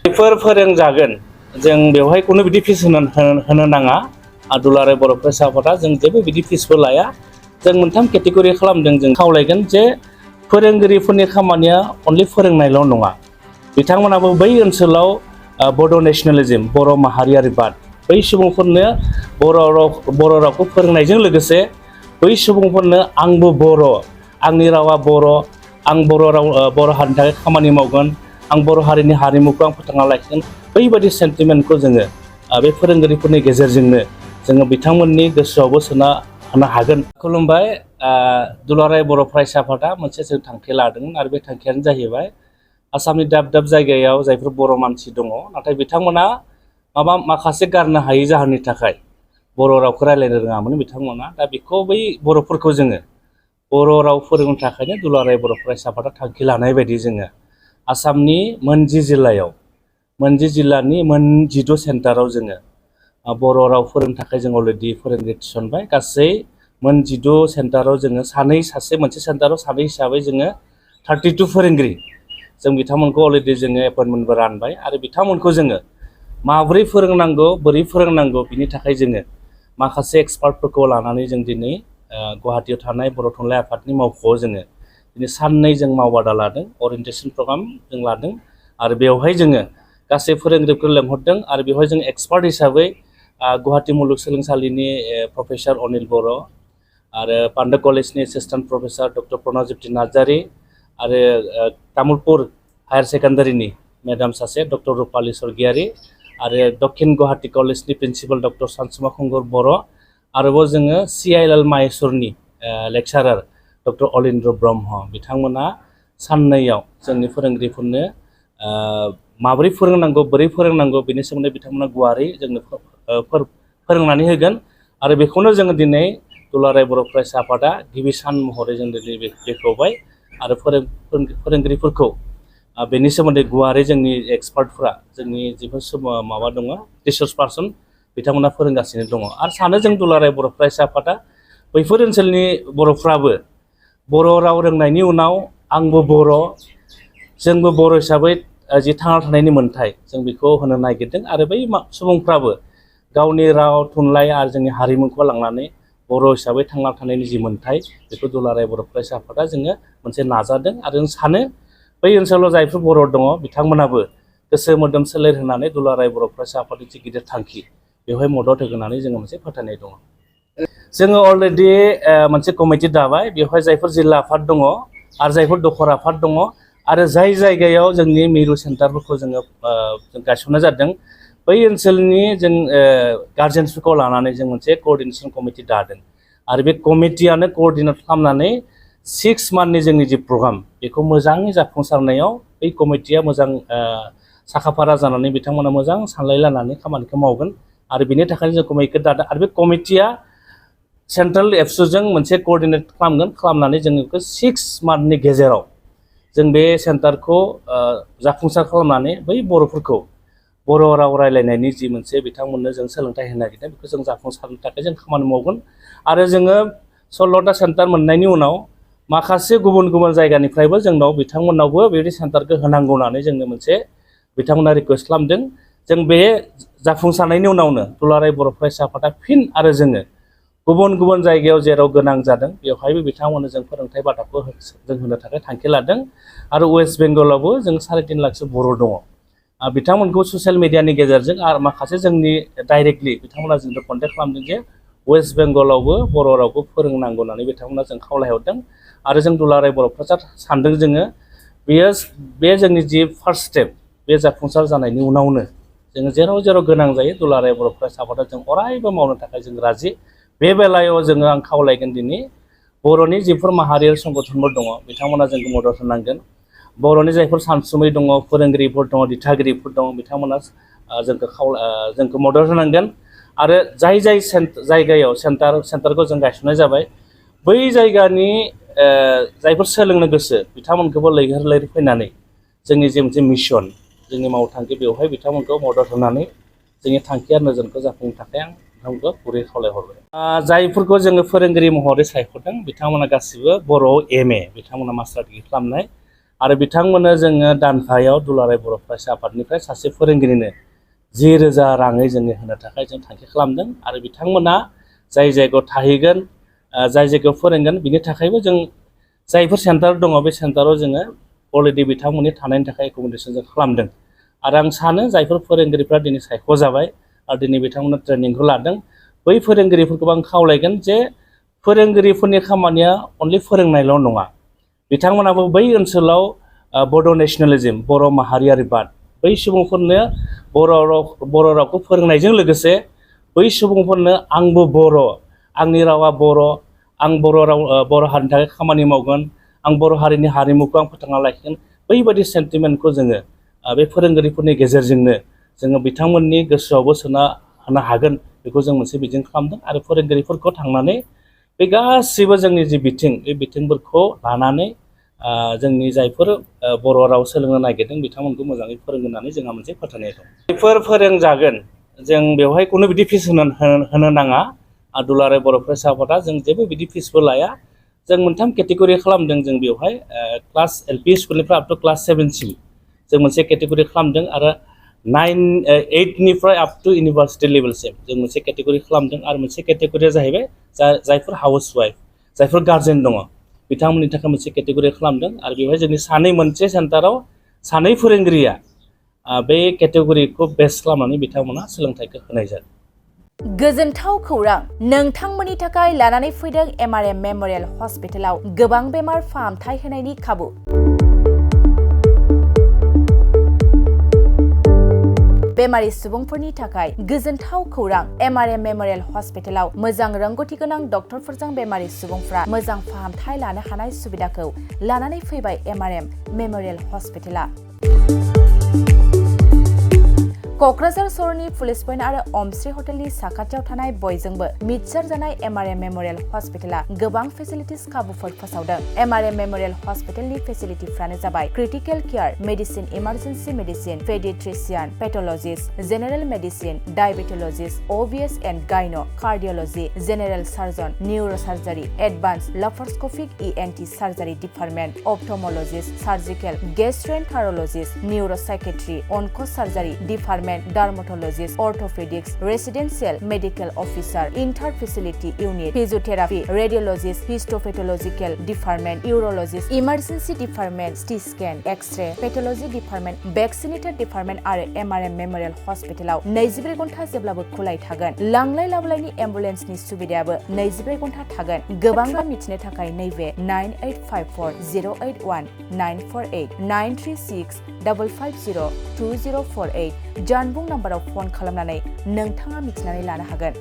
बेफोर फोरोंजागोन जों बेवहाय खुनु बिदि फिस होनो नाङा। दुलाराय बर' फरायसा आफादा जों जेबो बिदि फिसबो लाया। जों मोनथाम केटेगरि खालामदों। जों खावलायगोन जे फोरोंगिरिफोरनि खामानिया अनलि फोरोंनायल' नङा, बिथांमोनाबो बै ओनसोलाव बड' नेसनेलिज्म बर' माहारियारि बाद बै सुबुंफोरनो बर' रावखौ फोरोंनायजों लोगोसे बै सुबुंफोरनो आंबो बर', आंनि रावा बर', आं बर' हारिनि थाखाय खामानि मावगोन, आं बर' हारिनि हारिमुखौ आं फोथांना लाखिगोन, बैबायदि सेन्टिमेन्टखौ जोङो बे फोरोंगिरिफोरनि गेजेरजोंनो जोङो बिथांमोननि गोसोआवबो सोना होनो हागोन। खुलुमबाय। दुलाराय बर' फरायसा आफादा मोनसे जों थांखि लादोंमोन आरो बे थांखियानो जाहैबाय आसामनि दाब दाब जायगायाव जायफोर बर' मानसि दङ, नाथाय बिथांमोना माखासे गारनो हायै जाहोननि थाखाय बर' रावखौ रायज्लायनो रोङामोन बिथांमोना। दा बेखौ बै बर'फोरखौ जोङो बर' राव फोरोंनो थाखायनो दुलाराय बर' फरायसा आफादा थांखि लानाय बायदि जोङो आसामनि मोन 10 जिल्लायाव, मोन 10 जिल्लानि मोन 12 सेन्टाराव जोङो बर' राव फोरोंनो थाखाय जों अलरेडि फोरोंगिरि थिसनबाय। गासै मोन 12 सेन्टाराव जोङो सासे मोनसे सेन्टाराव सानै हिसाबै जोङो 32 फोरोंगिरि जों बिथांमोनखौ अलरेडि जोङो एपइन्टमेन्टबो रानबाय आरो बिथांमोनखौ जोङो माबोरै फोरोंनांगौ, बोरै फोरोंनांगौ, बिनि थाखाय जोङो माखासे एक्सपार्टफोरखौ लानानै जों दिनै गुवाहाटियाव थानाय बर' थुनलाइ आफादनि मावख'आव जोङो दिनै साननै जों मावबादा लादों, अरियेन्टेसन प्रग्राम जों लादों आरो बेवहाय जोङो गासै फोरोंगिरिफोरखौ लेंहरदों आरो बेवहाय जों एक्सपार्ट हिसाबै गुवाहाटि मुलुगसोलोंसालिनि प्रफेसर अनिल बर' आरो पान्डा कलेजनि एसिस्टेन्ट प्रफेसर डक्टर प्रनजित नार्जारि आरो तामुलपुर हायार सेकेन्डारिनि मेडाम सासे डक्टर रुपालि स्वर्गियारि आरो दक्षिण गुवाहाटि कलेजनि प्रिन्सिपाल डक्टर सानसुमा खुंगुर बर' आरोबाव जोङो CILL माहेश्वरनि लेक्सारार डक्टर अलिन्द्र ब्रह्म बिथांमोना साननैयाव जोंनि फोरोंगिरिफोरनो माबोरै फोरोंनांगौ, बोरै फोरोंनांगौ, बेनि सोमोन्दै बिथांमोना गुवारै जोंनो फोरोंनानै होगोन आरो बेखौनो जोङो दिनै दुलाराय बर' फरायसा आफादा गिबि सान महरै जों दिनै बेखेवबाय आरो फोरोंगिरिफोरखौ बेनि सोमोन्दै गुवारै जोंनि एक्सपार्टफ्रा, जोंनि जिफोर माबा दङ रिसर्स पार्सन, बिथांमोना फोरोंगासिनो दङ। आरो सानो जों दुलाराय बर' फरायसा आफादा बैफोर ओनसोलनि बर'फ्राबो बर' राव रोंनायनि उनाव आंबो बर', जोंबो बर' हिसाबै जि थांना थानायनि मोन्थाय जों बेखौ होनो नागिरदों आरो बै सुबुंफ्राबो गावनि राव थुनलाइ आरो जोंनि हारिमुखौ लांनानै बर' हिसाबै थांना थानायनि जि मोन्थाय बेखौ दुलाराय बर' फरायसा आफादा जोङो मोनसे नाजादों आरो जों सानो बै ओनसोलाव जायफोर बर' दङ बिथांमोनाबो गोसो मोदोम सोलेर होनानै दुलाराय बर' फरायसा आफादनि जि गिदिर थांखि बेवहाय मदद होगोन होननानै जोङो मोनसे फोथायनाय दङ। जोङो अलरेडि मोनसे कमिटि दाबाय, बेवहाय जायफोर जिल्ला आफाद दङ आरो जायफोर दखर आफाद दङ आरो जाय जायगायाव जोंनि मिरु सेन्टारफोरखौ जोङो गायसननाय जादों बै ओनसोलनि जों गार्जेन्सफोरखौ लानानै जों मोनसे कअर्डिनेसन कमिटि दादों आरो बे कमिटियानो कअर्डिनेट खालामनानै 6 मान्थनि जोंनि जि प्रग्राम बेखौ मोजाङै जाफुंसारनायाव बै कमिटिया मोजां साखाफारा जानानै बिथांमोना मोजां सानलायलायनानै खामानिखौ मावगोन आरो बेनि थाखायनो जों कमिटिखौ दादों आरो बे कमिटिया सेन्ट्रेल एबसुजों मोनसे कअर्डिनेट खालामनानै जों बेखौ 6 मान्थनि गेजेराव जों बे सेन्टारखौ जाफुंसार खालामनानै बै बर'फोरखौ बर' राव रायज्लायनायनि जि मोनसे बिथांमोननो जों सोलोंथाइ होनो नागिरदों बेखौ जों जाफुंसारनो थाखाय जों खामानि मावगोन आरो जोङो 16टा सेन्टार मोननायनि उनाव माखासे गुबुन गुबुन जायगानिफ्रायबो जोंनाव बिथांमोननावबो बेबायदि सेन्टारखौ होनांगौ होननानै जोंनो मोनसे बिथांमोना रिकुवेस्ट खालामदों। जों बे जाफुंसारनायनि उनावनो दुलाराय बर' फरायसा आफादा फिन आरो जोङो गुबुन गुबुन जायगायाव जेराव गोनां जादों बेवहायबो बिथांमोननो जों फोरोंथाइ बादाखौ जों होनो थाखाय थांखि लादों आरो वेस्ट बेंगलावबो जों 3.5 लाखसो बर' दङ। बिथांमोनखौ ससियेल मिडियानि गेजेरजों आरो माखासे जोंनि डाइरेक्टलि बिथांमोना जोंखौ कन्टेक्ट खालामदों जे वेस्ट बेंगलावबो बर' रावखौ फोरोंनांगौ होननानै बिथांमोना जों खावलायहरदों आरो जों दुलाराय बर' फरायसा सानदों जोङो बे जोंनि जि फार्स्ट स्टेप बे जाफुंसार जानायनि उनावनो जोङो जेराव जेराव गोनां जायो दुलाराय बर' फरायसा आफादा जों अरायबो मावनो थाखाय जों राजि। बे बेलायाव जोङो आं खावलायगोन दिनै बर'नि जिफोर माहारियारि संगठनफोर दङ बिथांमोना जोंखौ मदद होनांगोन। बर'नि जायफोर सानसुमै दङ, फोरोंगिरिफोर दङ, दिथागिरिफोर दङ बिथांमोना जोंखौ मदद होनांगोन आरो जाय जायगायाव सेन्टारखौ जों गायसननाय जाबाय बै जायगानि जायफोर सोलोंनो गोसो बिथांमोनखौबो लैहोर फैनानै जोंनि जे मोनसे मिशन जोंनि मावथांखि बेवहाय बिथांमोनखौ मदद होनानै जोंनि थांखि आरो नोजोरखौ जाफुंनो थाखाय आं बिथांमोनखौ गुरै खावलायहरबाय। जायफोरखौ जोङो फोरोंगिरि महरै सायख'दों बिथांमोना गासिबो बर'आव MA बिथांमोना मास्टार डिग्रि खालामनाय आरो बिथांमोननो जोङो दानफायाव दुलाराय बर' फरायसा आफादनिफ्राय सासे फोरोंगिरिनो 10,000 राङै जोङो होनो थाखाय जों थांखि खालामदों आरो बिथांमोना जाय जायगायाव थाहैगोन जाय जायगायाव फोरोंगोन बिनि थाखायबो जों जायफोर सेन्टार दङ बे सेन्टाराव जोङो अलरेडि बिथांमोननि थानायनि थाखाय एकोमोडेसन जों खालामदों आरो आं सानो जायफोर फोरोंगिरिफ्रा दिनै सायख'जाबाय आरो दिनै बिथांमोना ट्रेनिंखौ लादों बै फोरोंगिरिफोरखौ आं खावलायगोन जे फोरोंगिरिफोरनि खामानिया अनलि फोरोंनायल' नङा बिथांमोनाबो बै ओनसोलाव बड' नेसनेलिज्म बर' माहारियारिबाद बै सुबुंफोरनो बर' रावखौ फोरोंनायजों लोगोसे बै सुबुंफोरनो आंबो बर' आंनि रावा बर' आं बर' हारिनि थाखाय खामानि मावगोन आं बर' हारिनि हारिमुखौ आं फोथांना लाखिगोन बैबायदि सेन्टिमेन्टखौ जोङो बे फोरोंगिरिफोरनि गेजेरजोंनो जोङो बिथांमोननि गोसोआवबो सोना होनो हागोन बेखौ जों मोनसे बिजों खालामदों आरो फोरोंगिरिफोरखौ थांनानै बे गासैबो जोंनि जि बिथिं बे बिथिंफोरखौ लानानै जोंनि जायफोर बर' राव सोलोंनो नागिरदों बिथांमोनखौ मोजाङै फोरोंगोन होननानै जोंहा मोनसे फोथायनाय दं बेफोर फोरोंजागोन जों बेवहाय खुनु बिदि फिस होनो नाङा दुलाराय बर' फरायसा आफादा जों जेबो बिदि फिसबो लाया जों मोनथाम केटेगरि खालामदों जों बेवहाय क्लास एलपि स्कुलनिफ्राय आप टु क्लास 7सिम जों मोनसे केटेगरि खालामदों आरो 8निफ्राय आप टु इउनिभार्सिटि लेभेलसिम जों मोनसे केटेगरि खालामदों आरो मोनसे केटेगरिया जाहैबाय जायफोर हाउस वाइफ जायफोर गार्जेन दङ बिथांमोननि थाखाय मोनसे केटेगरि खालामदों आरो बेवहाय जोंनि मोनसे सेन्टाराव सानै फोरोंगिरिया बे केटेगरिखौ बेस खालामनानै बिथांमोना सोलोंथाइखौ होनाय जादों गोजोनथाव खौरां नोंथांमोननि थाखाय लानानै फैदों MRM मेम'रियेल हस्पिटालाव गोबां बेमार फाहामथाय होनायनि खाबु बेमारि सुबुंफोरनि थाखाय गोजोनथाव खौरां MRM मेम'रियेल हस्पिटालाव मोजां रोंगौथि गोनां डक्टरफोरजों बेमारि सुबुंफ्रा मोजां फाहामथाय लानो हानाय सुबिदाखौ लानानै फैबाय MRM मेम'रियेल हस्पिटाला क'क्राझार सहरनि पुलिस पइन्ट आरो अमश्री हटेलनि साखाथियाव थानाय बयजोंबो मिथिसार जानाय MRM मेम'रियेल हस्पिटाला गोबां फेसिलिटिस खाबुफोर फोसावदों MRM मेम'रियेल हस्पिटालनि फेसिलिटिफ्रानो जाबाय critical care medicine emergency medicine paediatrician pathologist general medicine diabetologist OBS and gynae cardiology general surgeon neurosurgery advance laparoscopic ENT surgery department ophthalmologist surgical gastroenterologist neuropsychiatry onco surgery department dermatologist orthopaedics residential medical officer inter facility unit physiotherapy radiologist histopathological department urologist emergency department CT scan X-ray pathology department vaccinator department आरो MRM memorial हस्पिटालाव 24 घन्टा जेब्लाबो खुलाय थागोन लांलाय लाबोलायनि एम्बुलेन्सनि सुबिदायाबो 24 घन्टा थागोन गोबां मिथिनो थाखाय नैबे 9854081948 93655020048 जानबुं नाम्बाराव फन खालामनानै नोंथाङा मिथिनानै लानो हागोन।